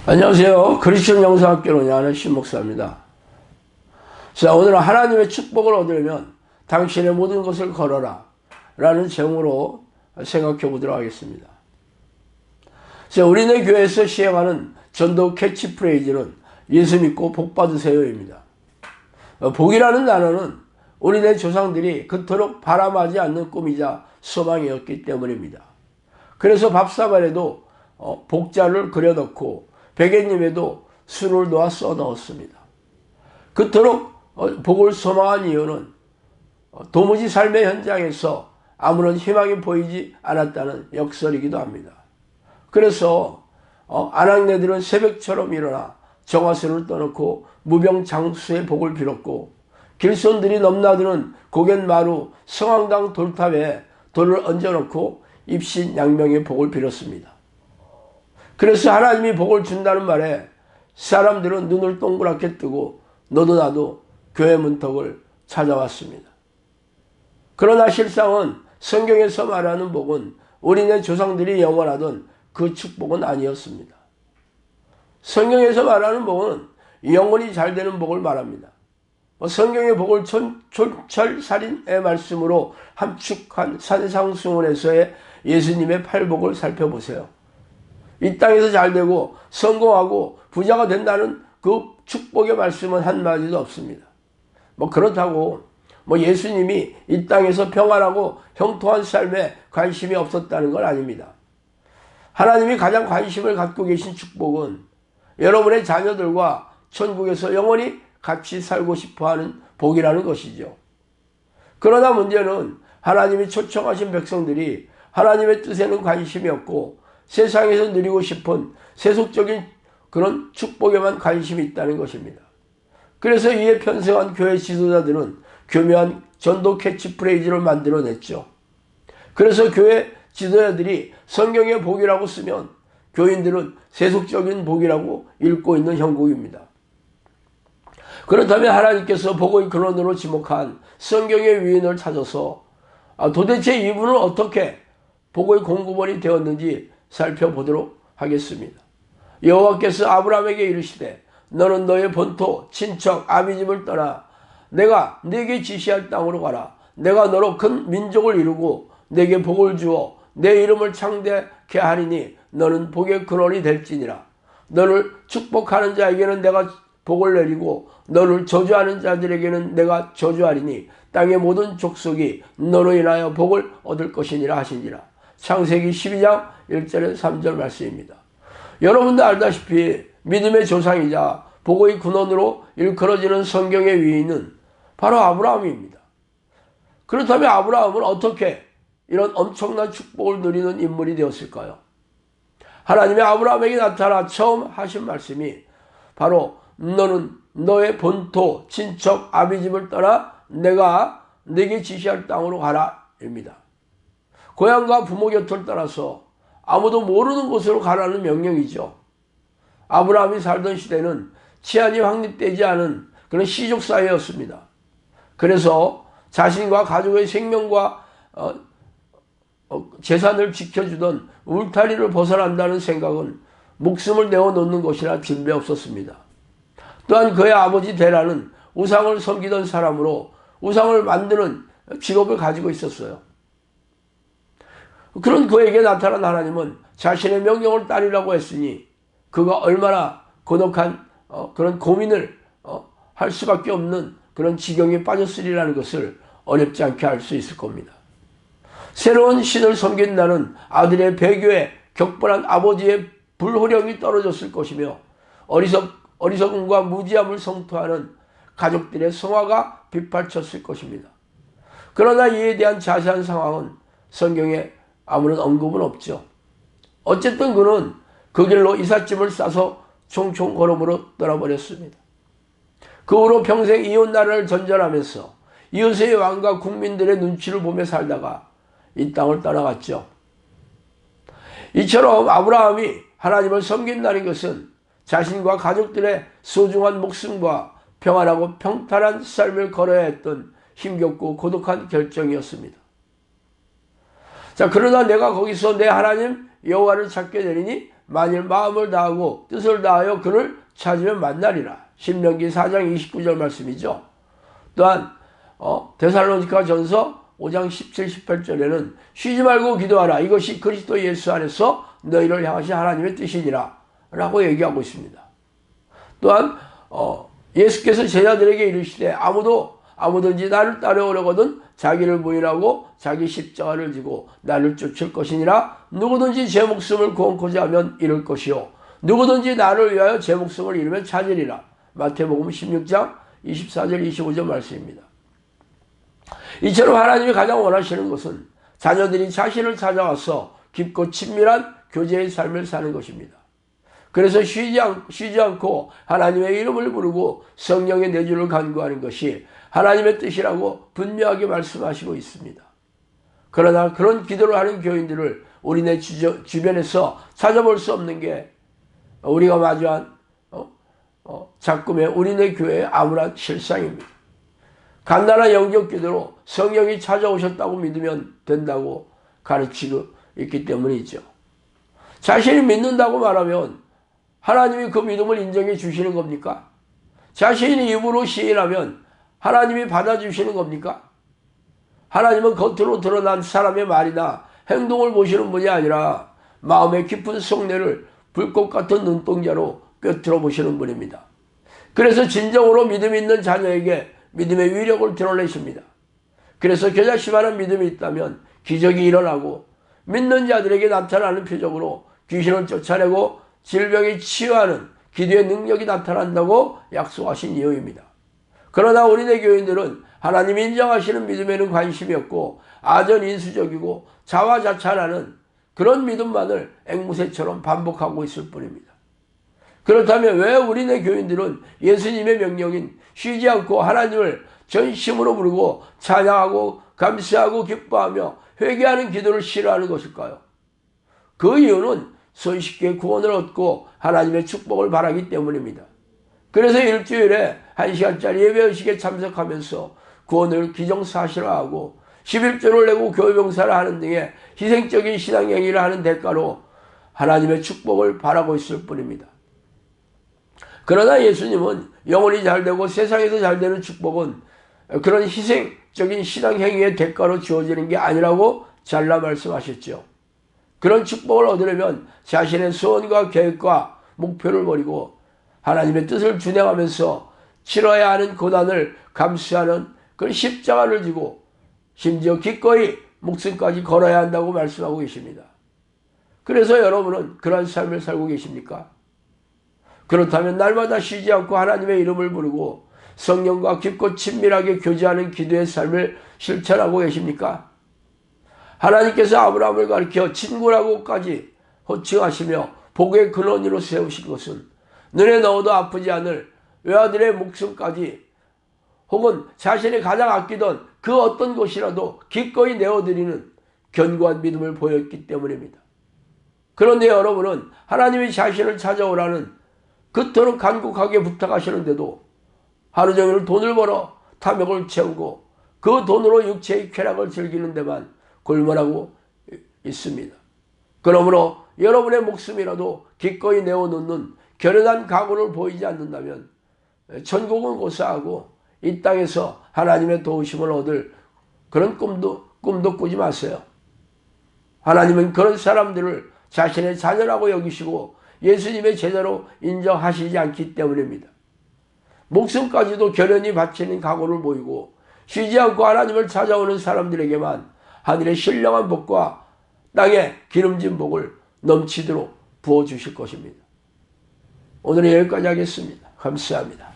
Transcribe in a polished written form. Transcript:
안녕하세요. 그리스도인 영성학교 운영하는 신목사입니다. 자, 오늘은 하나님의 축복을 얻으려면 당신의 모든 것을 걸어라 라는 제목으로 생각해 보도록 하겠습니다. 자, 우리네 교회에서 시행하는 전도 캐치프레이즈는 예수 믿고 복 받으세요입니다. 복이라는 단어는 우리네 조상들이 그토록 바람하지 않는 꿈이자 소망이었기 때문입니다. 그래서 밥사발에도 복자를 그려넣고 베갯잎에도 술을 놓아 써넣었습니다. 그토록 복을 소망한 이유는 도무지 삶의 현장에서 아무런 희망이 보이지 않았다는 역설이기도 합니다. 그래서 아낙네들은 새벽처럼 일어나 정화수를 떠놓고 무병장수의 복을 빌었고, 길손들이 넘나드는 고갯마루 성황당 돌탑에 돌을 얹어놓고 입신양명의 복을 빌었습니다. 그래서 하나님이 복을 준다는 말에 사람들은 눈을 동그랗게 뜨고 너도 나도 교회 문턱을 찾아왔습니다. 그러나 실상은 성경에서 말하는 복은 우리네 조상들이 영원하던 그 축복은 아니었습니다. 성경에서 말하는 복은 영원히 잘 되는 복을 말합니다. 성경의 복을 촌철살인의 말씀으로 함축한 산상수훈에서의 예수님의 팔복을 살펴보세요. 이 땅에서 잘되고 성공하고 부자가 된다는 그 축복의 말씀은 한마디도 없습니다. 그렇다고 예수님이 이 땅에서 평안하고 형통한 삶에 관심이 없었다는 건 아닙니다. 하나님이 가장 관심을 갖고 계신 축복은 여러분의 자녀들과 천국에서 영원히 같이 살고 싶어하는 복이라는 것이죠. 그러나 문제는 하나님이 초청하신 백성들이 하나님의 뜻에는 관심이 없고 세상에서 누리고 싶은 세속적인 그런 축복에만 관심이 있다는 것입니다. 그래서 이에 편성한 교회 지도자들은 교묘한 전도 캐치프레이즈를 만들어냈죠. 그래서 교회 지도자들이 성경의 복이라고 쓰면 교인들은 세속적인 복이라고 읽고 있는 형국입니다. 그렇다면 하나님께서 복의 근원으로 지목한 성경의 위인을 찾아서 도대체 이분은 어떻게 복의 공급원이 되었는지 살펴보도록 하겠습니다. 여호와께서 아브라함에게 이르시되 너는 너의 본토 친척 아비집을 떠나 내가 네게 지시할 땅으로 가라. 내가 너로 큰 민족을 이루고 네게 복을 주어 내 이름을 창대케 하리니 너는 복의 근원이 될지니라. 너를 축복하는 자에게는 내가 복을 내리고 너를 저주하는 자들에게는 내가 저주하리니 땅의 모든 족속이 너로 인하여 복을 얻을 것이니라 하시니라. 창세기 12장 1절에서 3절 말씀입니다. 여러분도 알다시피 믿음의 조상이자 복의 근원으로 일컬어지는 성경의 위인은 바로 아브라함입니다. 그렇다면 아브라함은 어떻게 이런 엄청난 축복을 누리는 인물이 되었을까요? 하나님이 아브라함에게 나타나 처음 하신 말씀이 바로 너는 너의 본토 친척 아비집을 떠나 내가 네게 지시할 땅으로 가라 입니다. 고향과 부모 곁을 떠나서 아무도 모르는 곳으로 가라는 명령이죠. 아브라함이 살던 시대는 치안이 확립되지 않은 그런 시족 사회였습니다. 그래서 자신과 가족의 생명과 재산을 지켜주던 울타리를 벗어난다는 생각은 목숨을 내어놓는 것이라 진배 없었습니다. 또한 그의 아버지 데라는 우상을 섬기던 사람으로 우상을 만드는 직업을 가지고 있었어요. 그런 그에게 나타난 하나님은 자신의 명령을 따르라고 했으니 그가 얼마나 고독한 그런 고민을 할 수밖에 없는 그런 지경에 빠졌으리라는 것을 어렵지 않게 알 수 있을 겁니다. 새로운 신을 섬긴다는 아들의 배교에 격분한 아버지의 불호령이 떨어졌을 것이며 어리석음과 무지함을 성토하는 가족들의 성화가 빗발쳤을 것입니다. 그러나 이에 대한 자세한 상황은 성경에 아무런 언급은 없죠. 어쨌든 그는 그 길로 이삿짐을 싸서 총총 걸음으로 떠나버렸습니다. 그 후로 평생 이웃 나라를 전전하면서 이웃의 왕과 국민들의 눈치를 보며 살다가 이 땅을 떠나갔죠. 이처럼 아브라함이 하나님을 섬긴다는 것은 자신과 가족들의 소중한 목숨과 평안하고 평탄한 삶을 걸어야 했던 힘겹고 고독한 결정이었습니다. 자, 그러나 내가 거기서 내 하나님 여호와를 찾게 되리니 만일 마음을 다하고 뜻을 다하여 그를 찾으면 만나리라. 신명기 4장 29절 말씀이죠. 또한 데살로니가 전서 5장 17, 18절에는 쉬지 말고 기도하라. 이것이 그리스도 예수 안에서 너희를 향하신 하나님의 뜻이니라 라고 얘기하고 있습니다. 또한 예수께서 제자들에게 이르시되 아무든지 나를 따르려거든 자기를 부인하고 자기 십자가를 지고 나를 쫓을 것이니라. 누구든지 제 목숨을 구원코자 하면 잃을 것이요 누구든지 나를 위하여 제 목숨을 잃으면 찾으리라. 마태복음 16장 24절 25절 말씀입니다. 이처럼 하나님이 가장 원하시는 것은 자녀들이 자신을 찾아와서 깊고 친밀한 교제의 삶을 사는 것입니다. 그래서 쉬지 않고 하나님의 이름을 부르고 성령의 내주를 간구하는 것이 하나님의 뜻이라고 분명하게 말씀하시고 있습니다. 그러나 그런 기도를 하는 교인들을 우리네 주변에서 찾아볼 수 없는 게 우리가 마주한 작금의 우리네 교회의 암울한 실상입니다. 간단한 영적 기도로 성령이 찾아오셨다고 믿으면 된다고 가르치고 있기 때문이죠. 자신이 믿는다고 말하면 하나님이 그 믿음을 인정해 주시는 겁니까? 자신이 입으로 시인하면 하나님이 받아주시는 겁니까? 하나님은 겉으로 드러난 사람의 말이나 행동을 보시는 분이 아니라 마음의 깊은 속내를 불꽃 같은 눈동자로 꿰뚫어 보시는 분입니다. 그래서 진정으로 믿음 있는 자녀에게 믿음의 위력을 드러내십니다. 그래서 겨자씨만한 믿음이 있다면 기적이 일어나고 믿는 자들에게 나타나는 표적으로 귀신을 쫓아내고 질병이 치유하는 기도의 능력이 나타난다고 약속하신 이유입니다. 그러나 우리네 교인들은 하나님이 인정하시는 믿음에는 관심이 없고 아전인수적이고 자화자찬하는 그런 믿음만을 앵무새처럼 반복하고 있을 뿐입니다. 그렇다면 왜 우리네 교인들은 예수님의 명령인 쉬지 않고 하나님을 전심으로 부르고 찬양하고 감사하고 기뻐하며 회개하는 기도를 싫어하는 것일까요? 그 이유는 손쉽게 구원을 얻고 하나님의 축복을 바라기 때문입니다. 그래서 일주일에 1시간짜리 예배의식에 참석하면서 구원을 기정사실화하고 11조를 내고 교회봉사를 하는 등의 희생적인 신앙행위를 하는 대가로 하나님의 축복을 바라고 있을 뿐입니다. 그러나 예수님은 영혼이 잘되고 세상에서 잘되는 축복은 그런 희생적인 신앙행위의 대가로 주어지는 게 아니라고 잘라 말씀하셨죠. 그런 축복을 얻으려면 자신의 소원과 계획과 목표를 버리고 하나님의 뜻을 준행하면서 치러야 하는 고난을 감수하는 그런 십자가를 지고 심지어 기꺼이 목숨까지 걸어야 한다고 말씀하고 계십니다. 그래서 여러분은 그런 삶을 살고 계십니까? 그렇다면 날마다 쉬지 않고 하나님의 이름을 부르고 성령과 깊고 친밀하게 교제하는 기도의 삶을 실천하고 계십니까? 하나님께서 아브라함을 가리켜 친구라고까지 호칭하시며 복의 근원으로 세우신 것은 눈에 넣어도 아프지 않을 외아들의 목숨까지 혹은 자신이 가장 아끼던 그 어떤 것이라도 기꺼이 내어드리는 견고한 믿음을 보였기 때문입니다. 그런데 여러분은 하나님이 자신을 찾아오라는 그토록 간곡하게 부탁하시는데도 하루 종일 돈을 벌어 탐욕을 채우고 그 돈으로 육체의 쾌락을 즐기는 데만 골몰하고 있습니다. 그러므로 여러분의 목숨이라도 기꺼이 내어놓는 결연한 각오를 보이지 않는다면 천국은 고사하고 이 땅에서 하나님의 도우심을 얻을 그런 꿈도 꾸지 마세요. 하나님은 그런 사람들을 자신의 자녀라고 여기시고 예수님의 제자로 인정하시지 않기 때문입니다. 목숨까지도 결연히 바치는 각오를 보이고 쉬지 않고 하나님을 찾아오는 사람들에게만 하늘의 신령한 복과 땅의 기름진 복을 넘치도록 부어주실 것입니다. 오늘은 여기까지 하겠습니다. 감사합니다.